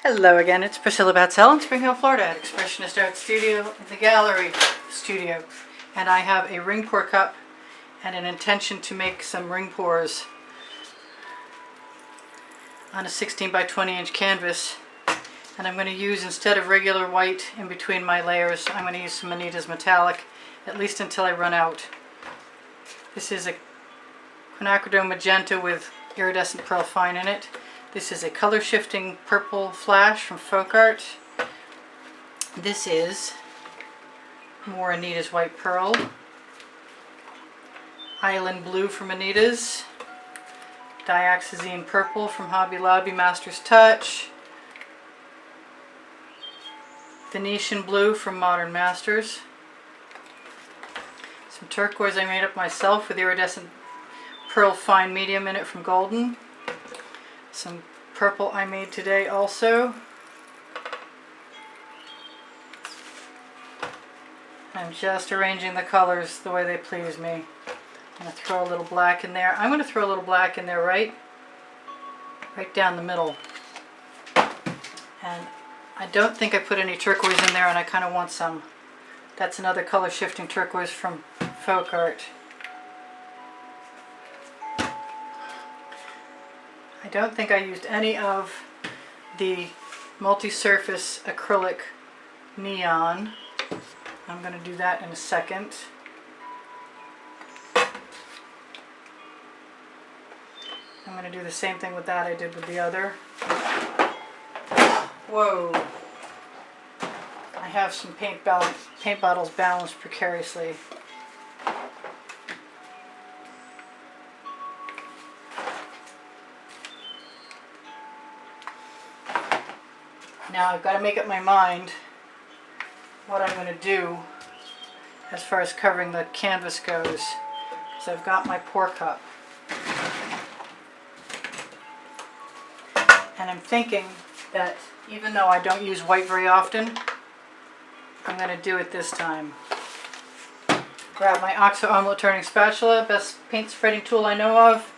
Hello again, it's Priscilla Batzell in Spring Hill, Florida at Expressionist Art Studio in the Gallery Studio. And I have a ring pour cup and an intention to make some ring pours on a 16 by 20 inch canvas. And I'm going to use, instead of regular white in between my layers, I'm going to use some Anita's Metallic, at least until I run out. This is a quinacridone magenta with iridescent pearl fine in it. This is a color shifting purple flash from Folk Art. This is more Anita's white pearl. Island blue from Anita's. Dioxazine purple from Hobby Lobby Master's Touch. Venetian blue from Modern Masters. Some turquoise I made up myself with iridescent pearl fine medium in it from Golden. Some purple I made today also. I'm just arranging the colors the way they please me. I'm going to throw a little black in there. I'm going to throw a little black in there right down the middle. And I don't think I put any turquoise in there, and I kind of want some. That's another color shifting turquoise from Folk Art. I don't think I used any of the multi-surface acrylic neon. I'm going to do that in a second. I'm going to do the same thing with that I did with the other. Whoa! I have some paint bottles balanced precariously. Now I've got to make up my mind what I'm going to do as far as covering the canvas goes, because I've got my pour cup. And I'm thinking that even though I don't use white very often, I'm going to do it this time. Grab my OXO omelet turning spatula, best paint spreading tool I know of.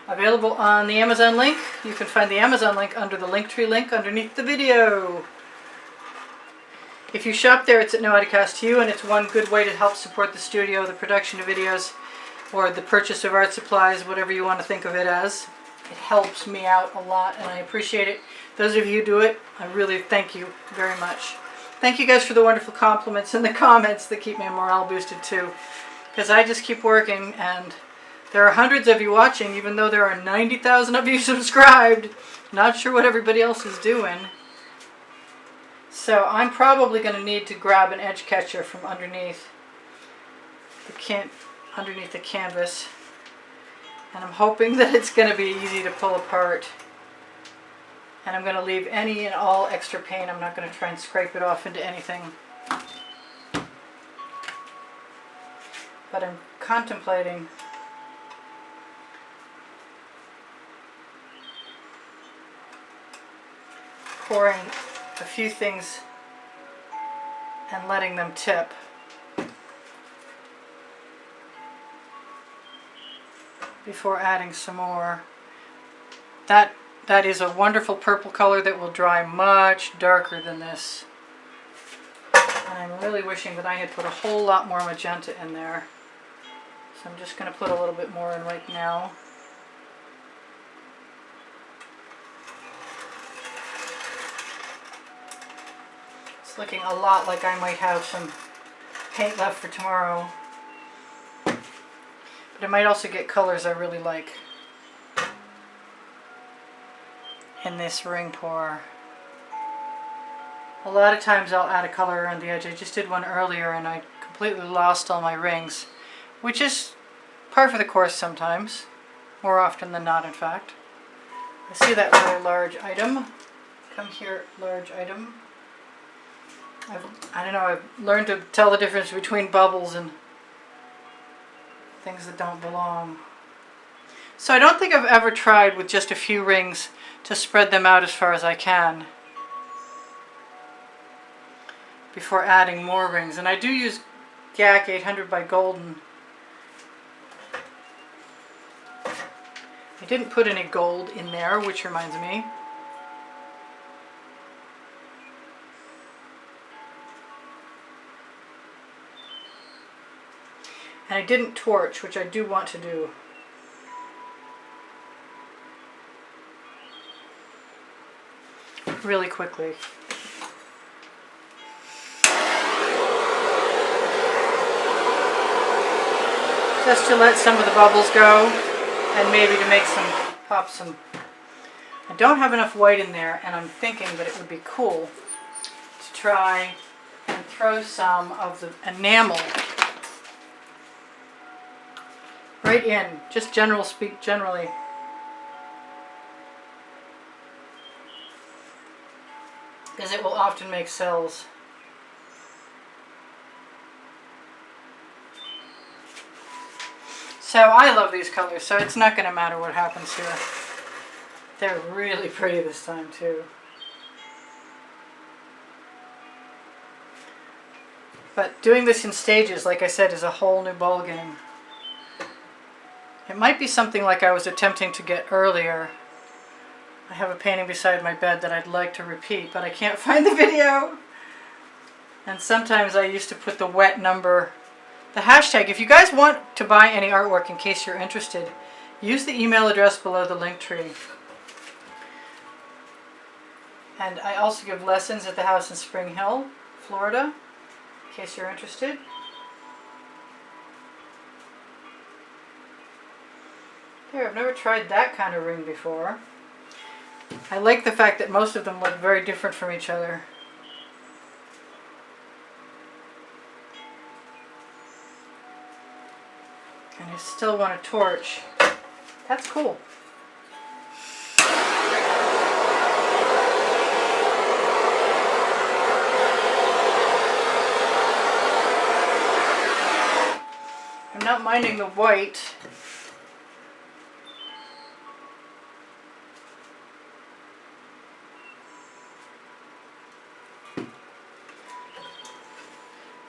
Available on the Amazon link. You can find the Amazon link under the Linktree link underneath the video. If you shop there, it's at no added cost to you, and it's one good way to help support the studio, the production of videos, or the purchase of art supplies, whatever you want to think of it as. It helps me out a lot, and I appreciate it. Those of you who do it, I really thank you very much. Thank you guys for the wonderful compliments and the comments that keep my morale boosted too, because I just keep working, and there are hundreds of you watching, even though there are 90,000 of you subscribed. Not sure what everybody else is doing. So I'm probably going to need to grab an edge catcher from underneath the canvas. And I'm hoping that it's going to be easy to pull apart. And I'm going to leave any and all extra paint. I'm not going to try and scrape it off into anything. But I'm contemplating pouring a few things and letting them tip. Before adding some more. That is a wonderful purple color that will dry much darker than this. And I'm really wishing that I had put a whole lot more magenta in there. So I'm just going to put a little bit more in right now. Looking a lot like I might have some paint left for tomorrow. But I might also get colors I really like in this ring pour. A lot of times I'll add a color around the edge. I just did one earlier and I completely lost all my rings, which is par for the course sometimes, more often than not in fact. I see that very large item. Come here, large item. I don't know, I've learned to tell the difference between bubbles and things that don't belong. So I don't think I've ever tried with just a few rings to spread them out as far as I can before adding more rings. And I do use GAC 800 by Golden. I didn't put any gold in there, which reminds me. And I didn't torch, which I do want to do. Really quickly. Just to let some of the bubbles go, and maybe to make some, pop some. I don't have enough white in there, and I'm thinking that it would be cool to try and throw some of the enamel right in, just generally. Because it will often make cells. So I love these colors, so it's not going to matter what happens here. They're really pretty this time too. But doing this in stages, like I said, is a whole new ball game. It might be something like I was attempting to get earlier. I have a painting beside my bed that I'd like to repeat, but I can't find the video. And sometimes I used to put the wet number, the hashtag. If you guys want to buy any artwork, in case you're interested, use the email address below the link tree. And I also give lessons at the house in Spring Hill, Florida, in case you're interested. Here, I've never tried that kind of ring before. I like the fact that most of them look very different from each other. And I still want to torch. That's cool. I'm not minding the white.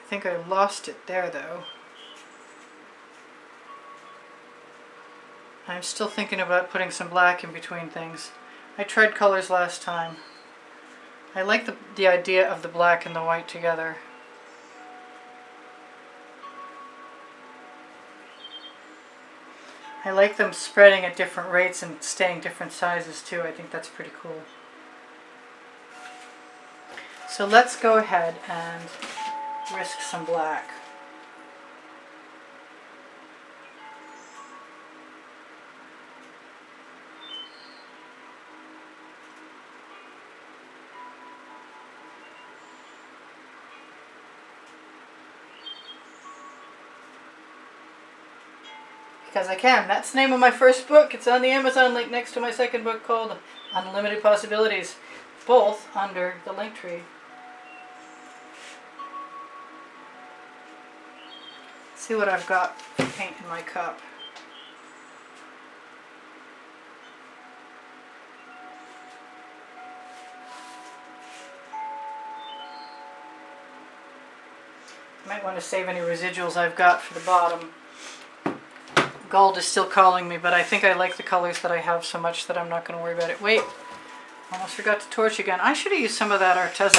I think I lost it there though. I'm still thinking about putting some black in between things. I tried colors last time. I like the idea of the black and the white together. I like them spreading at different rates and staying different sizes too. I think that's pretty cool. So let's go ahead and risk some black. Because I can. That's the name of my first book. It's on the Amazon link next to my second book called Unlimited Possibilities, both under the link tree. See what I've got for paint in my cup. Might want to save any residuals I've got for the bottom. Gold is still calling me, but I think I like the colors that I have so much that I'm not going to worry about it. Wait, almost forgot to torch again. I should have used some of that Arteza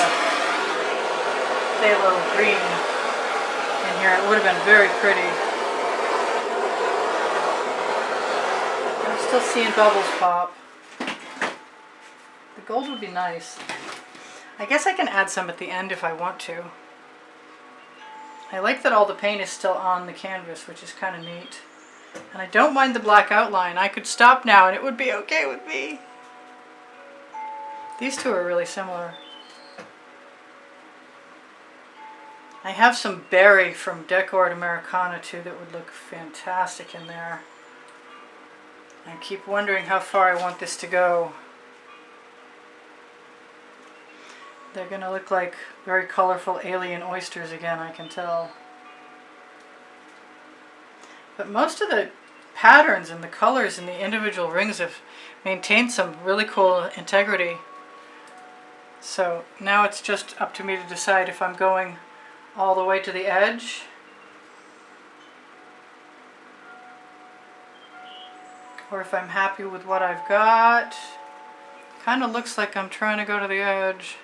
phthalo green in here. It would have been very pretty. I'm still seeing bubbles pop. The gold would be nice. I guess I can add some at the end if I want to. I like that all the paint is still on the canvas, which is kind of neat. And I don't mind the black outline. I could stop now and it would be okay with me. These two are really similar. I have some berry from Decor Americana too that would look fantastic in there. I keep wondering how far I want this to go. They're going to look like very colorful alien oysters again, I can tell. But most of the patterns and the colors in the individual rings have maintained some really cool integrity. So now it's just up to me to decide if I'm going all the way to the edge or if I'm happy with what I've got. Kind of looks like I'm trying to go to the edge.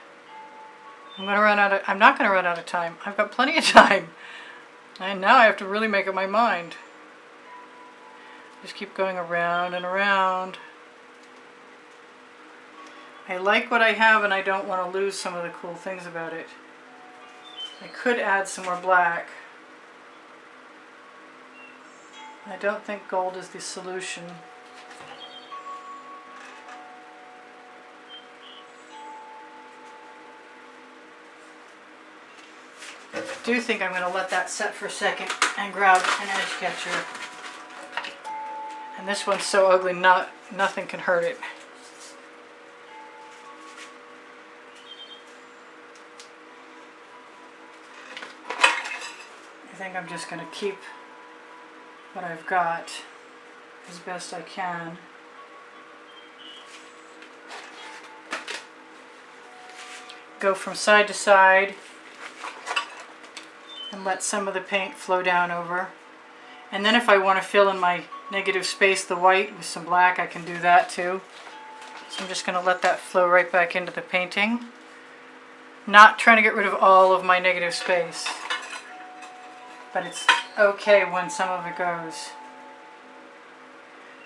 I'm not going to run out of time. I've got plenty of time. And now I have to really make up my mind. Just keep going around and around. I like what I have and I don't want to lose some of the cool things about it. I could add some more black. I don't think gold is the solution. I do think I'm going to let that set for a second and grab an edge catcher. And this one's so ugly, nothing can hurt it. I think I'm just going to keep what I've got as best I can. Go from side to side and let some of the paint flow down over. And then if I want to fill in my negative space, the white, with some black, I can do that too. So I'm just going to let that flow right back into the painting. Not trying to get rid of all of my negative space. But it's okay when some of it goes.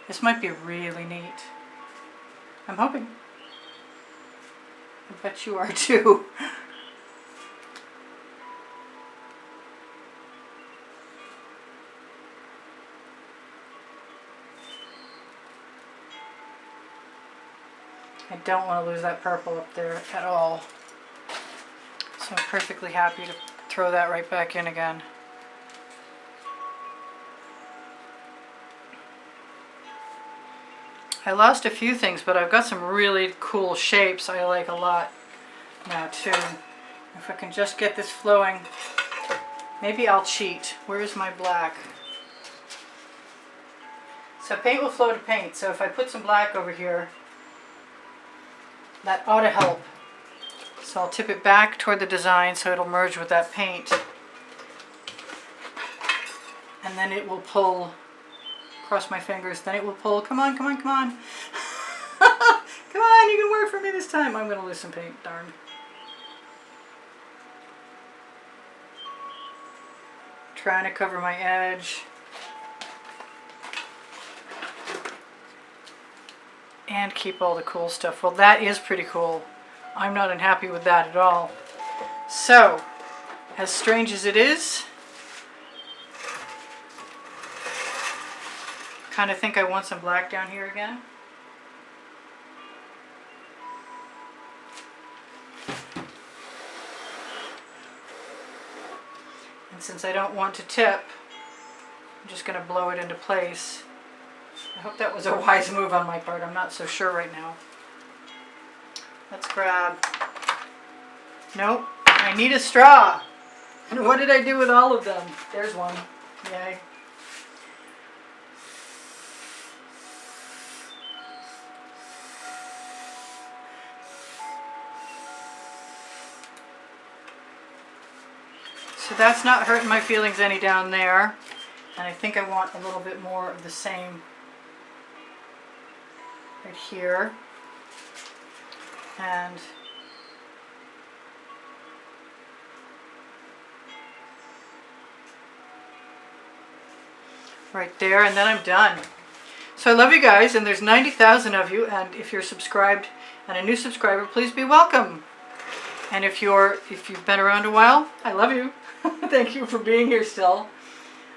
This might be really neat. I'm hoping. I bet you are too. I don't want to lose that purple up there at all. So I'm perfectly happy to throw that right back in again. I lost a few things, but I've got some really cool shapes I like a lot now too. If I can just get this flowing, maybe I'll cheat. Where's my black? So paint will flow to paint, so if I put some black over here, that ought to help. So I'll tip it back toward the design so it'll merge with that paint. And then it will pull. Cross my fingers, then it will pull. Come on, come on, come on. Come on, you can work for me this time. I'm going to lose some paint, darn. Trying to cover my edge. And keep all the cool stuff. Well, that is pretty cool. I'm not unhappy with that at all. So, as strange as it is, kind of think I want some black down here again. And since I don't want to tip, I'm just going to blow it into place. I hope that was a wise move on my part. I'm not so sure right now. Let's grab... Nope, I need a straw. And what did I do with all of them? There's one. Yay. So that's not hurting my feelings any down there. And I think I want a little bit more of the same right here. And right there, and then I'm done. So I love you guys, and there's 90,000 of you, and if you're subscribed and a new subscriber, please be welcome. And if you've been around a while, I love you. Thank you for being here still.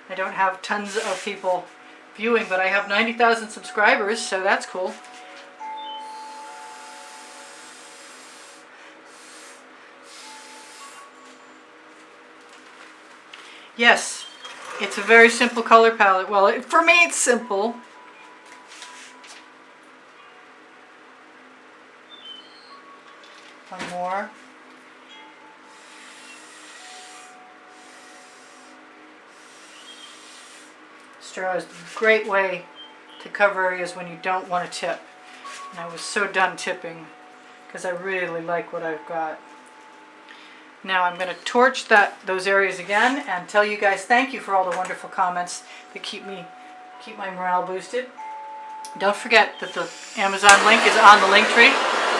I don't have tons of people viewing, but I have 90,000 subscribers, so that's cool. Yes, it's a very simple color palette. Well, for me it's simple. One more. Straw is a great way to cover areas when you don't want to tip. And I was so done tipping because I really like what I've got. Now I'm going to torch those areas again and tell you guys thank you for all the wonderful comments that keep my morale boosted. Don't forget that the Amazon link is on the link tree,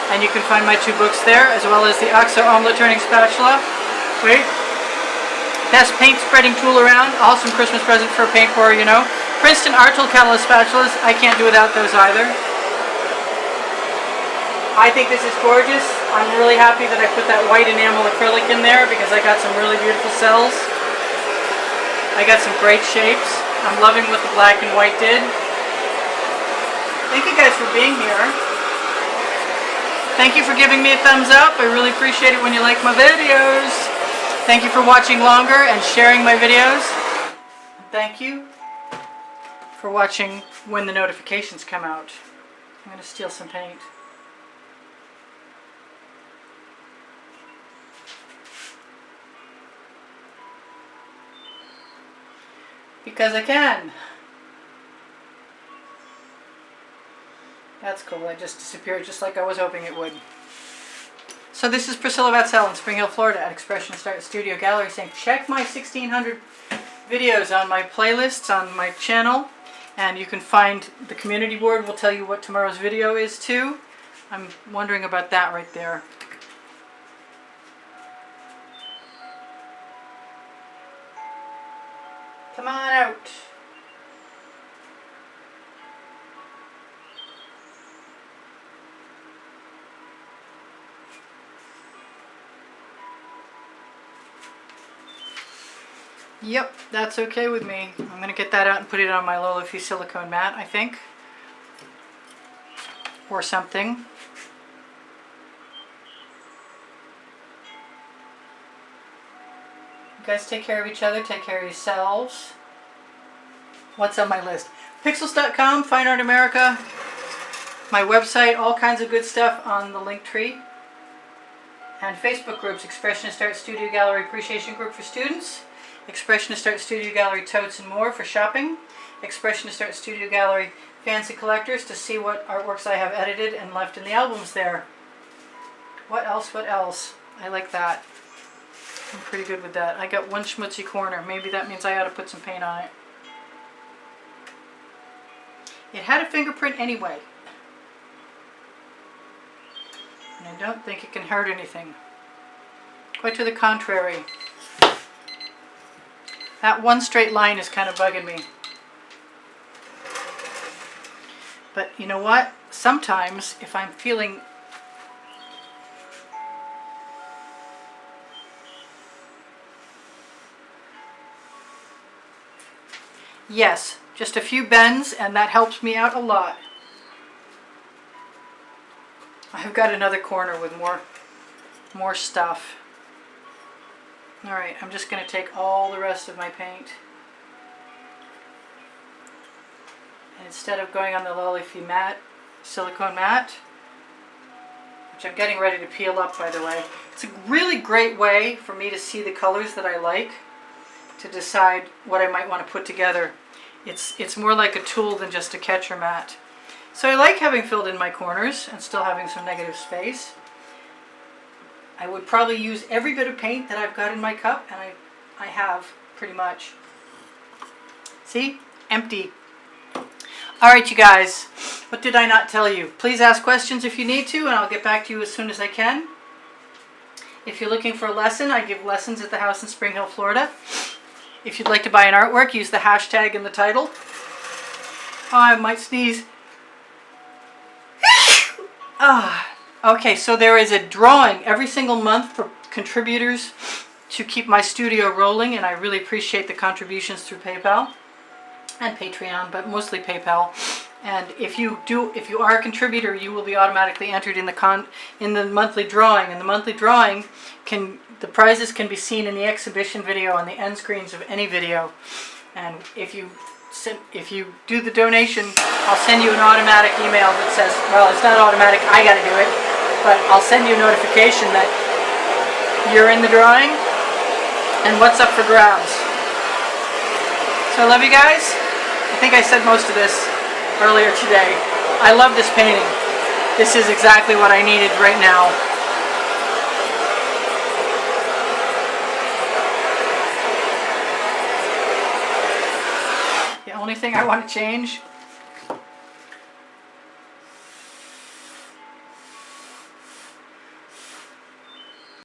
and you can find my 2 books there, as well as the OXO omelet turning spatula. Wait. Best paint spreading tool around. Awesome Christmas present for a paint pourer, you know. Princeton art tool catalyst spatulas. I can't do without those either. I think this is gorgeous. I'm really happy that I put that white enamel acrylic in there because I got some really beautiful cells. I got some great shapes. I'm loving what the black and white did. Thank you guys for being here. Thank you for giving me a thumbs up. I really appreciate it when you like my videos. Thank you for watching longer and sharing my videos. Thank you for watching when the notifications come out. I'm going to steal some paint. Because I can. That's cool. I just disappeared just like I was hoping it would. So this is Priscilla Batzell in Spring Hill, Florida at Expressionist Art Studio Gallery saying check my 1600 videos on my playlists on my channel, and you can find the community board will tell you what tomorrow's video is too. I'm wondering about that right there. Come on out. Yep, that's okay with me. I'm going to get that out and put it on my low leafy silicone mat, I think. Or something. You guys take care of each other, take care of yourselves. What's on my list? Pixels.com, Fine Art America, my website, all kinds of good stuff on the link tree. And Facebook groups, Expressionist Art Studio Gallery Appreciation Group for students, Expressionist Art Studio Gallery Totes and More for shopping, Expressionist Art Studio Gallery Fancy Collectors to see what artworks I have edited and left in the albums there. What else? What else? I like that. I'm pretty good with that. I got one schmutzy corner. Maybe that means I ought to put some paint on it. It had a fingerprint anyway. And I don't think it can hurt anything. Quite to the contrary. That one straight line is kind of bugging me. But you know what? Sometimes if I'm feeling yes, just a few bends and that helps me out a lot. I've got another corner with more stuff. Alright, I'm just going to take all the rest of my paint. And instead of going on the low leafy mat, silicone mat, which I'm getting ready to peel up by the way, it's a really great way for me to see the colors that I like, to decide what I might want to put together. It's more like a tool than just a catcher mat. So I like having filled in my corners and still having some negative space. I would probably use every bit of paint that I've got in my cup, and I have pretty much. See? Empty. Alright you guys, what did I not tell you? Please ask questions if you need to, and I'll get back to you as soon as I can. If you're looking for a lesson, I give lessons at the house in Spring Hill, Florida. If you'd like to buy an artwork, use the hashtag in the title. Oh, I might sneeze. Okay, so there is a drawing every single month for contributors to keep my studio rolling, and I really appreciate the contributions through PayPal and Patreon, but mostly PayPal. And if you are a contributor, you will be automatically entered in the monthly drawing. And the monthly drawing the prizes can be seen in the exhibition video on the end screens of any video. And if you do the donation, I'll send you an automatic email that says, well, it's not automatic, I got to do it, but I'll send you a notification that you're in the drawing and what's up for grabs. So I love you guys. I think I said most of this earlier today. I love this painting. This is exactly what I needed right now. The only thing I want to change